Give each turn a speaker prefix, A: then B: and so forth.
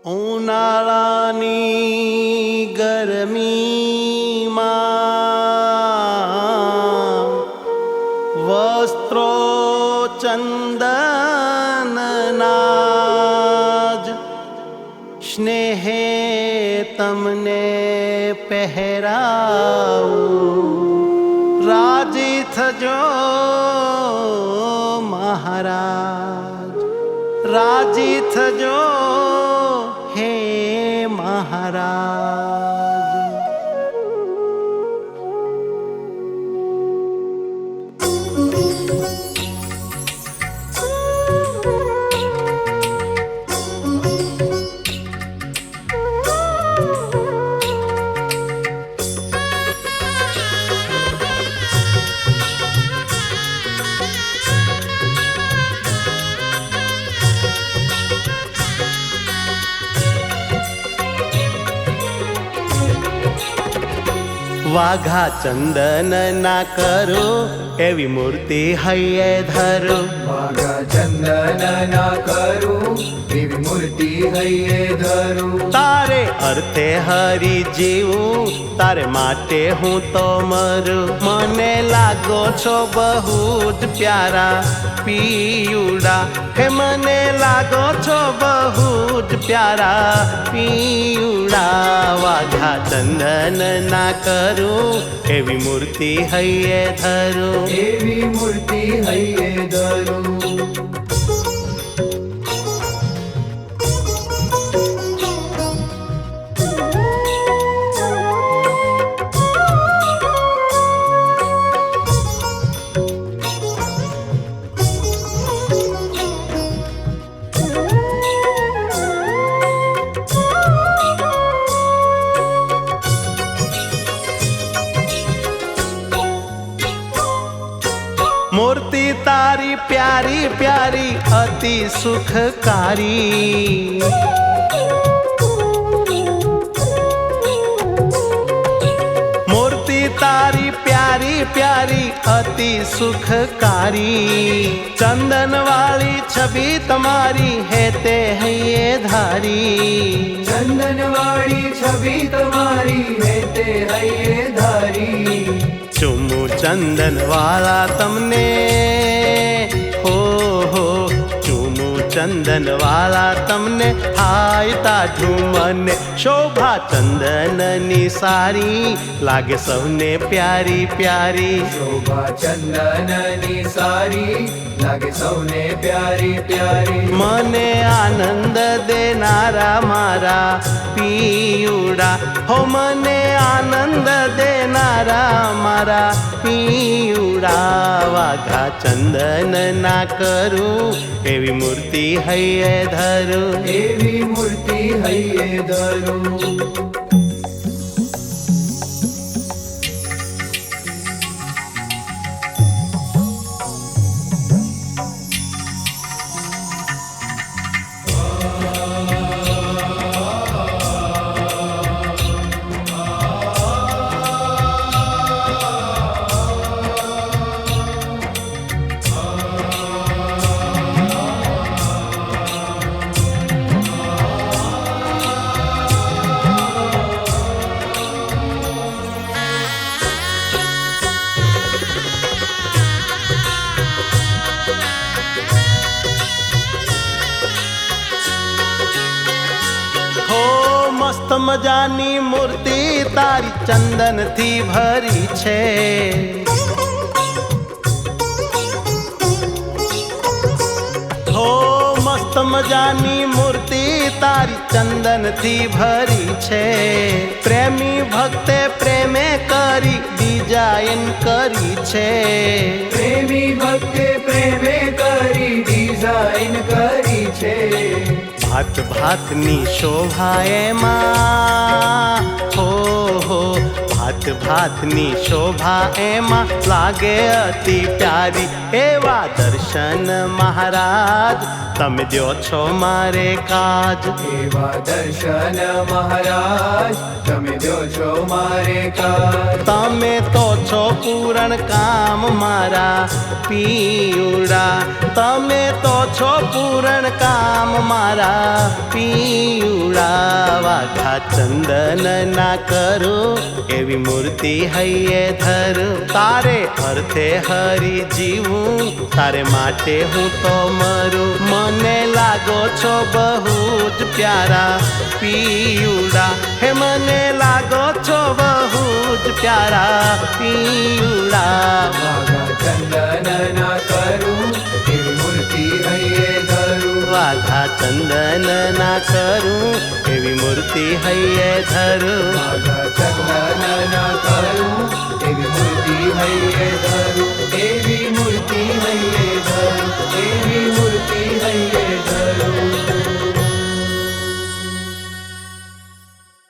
A: ઉનાળાની ગરમીમાં વસ્ત્રો ચંદનના જ સ્નેહે તમને પહેરાવું રાજી થજો મહારાજ, રાજી થજો હે મહારાજ। વાઘા ચંદન ના કરો એવી મૂર્તિ હૈયે ધરો,
B: વાઘા ચંદન ના કરું એવી મૂર્તિ હૈયે ધરું।
A: તારે અર્થે હરી જીવું, તારે માટે હું તો મરું। મને લાગો છો બહુ જ પ્યારા પિયુડા, હે મને લાગો છો બહુ જ પ્યારા પિયુડા। વાઘા ચંદન ના કરું એવી મૂર્તિ હૈયે ધરું,
B: એવી મૂર્તિ હૈયે ધરું।
A: મૂર્તિ તારી પ્યારી પ્યારી અતિ સુખકારી, મૂર્તિ તારી પ્યારી પ્યારી અતિ સુખકારી। ચંદન વાળી છબી તમારી હે તે હૈયે ધારી,
B: ચંદન વાળી છબી તમારી હે તે હૈયે ધારી।
A: ચુમુ ચંદન વાળા તમને હો ચુમુ ચંદન વાળા તમને હાય તાઠું મને। શોભા ચંદનની સારી લાગે સૌને પ્યારી પ્યારી,
B: શોભા ચંદનની સારી લાગે સૌને પ્યારી પ્યારી।
A: મને આનંદ દેનારા મારા પિયુડા, હો મને આનંદ દેનારા મારા પિયુડા। વાઘા ચંદન ના કરું એવી મૂર્તિ હૈયે ધરું,
B: એવી મૂર્તિ હૈયે ધરું।
A: મસ્ત મજાની મૂર્તિ તારી ચંદન થી ભરી છે, હો મસ્ત મજાની મૂર્તિ તારી ચંદન થી ભરી છે। પ્રેમી ભક્તે પ્રેમે કરી ડિઝાઇન કરી છે,
B: પ્રેમી ભક્તે પ્રેમે કરી ડિઝાઇન કરી છે।
A: ભાત ભાતની શોભા એમાં હો ભાત ભાતની શોભા એમાં લાગે અતિ પ્યારી। એવા દર્શન મહારાજ તમે દ્યો છો મારે કાજ,
B: એવા દર્શન મહારાજ તમે દ્યો છો મારે કાજ।
A: તમે તો છો પૂરણ કામ મારા પિયુડા, તમે તો છો પૂરણ કામ મારા પિયુડા। વાઘા ચંદન ના કરું એવી મૂર્તિ હૈયે ધરું તારે અર્થે હરી જીવું તારે માટે હું તો મરું મને લાગો છો બહુ જ પ્યારા પિયુડા હે મને લાગો છો બહુ જ પ્યારા પિયુડા
B: વાઘા ચંદન ના કરું એવી મૂર્તિ હૈયે ધરું
A: વાઘા ચંદન ના કરું એવી મૂર્તિ હૈયે ધરું
B: વાઘા ચંદન ના કરું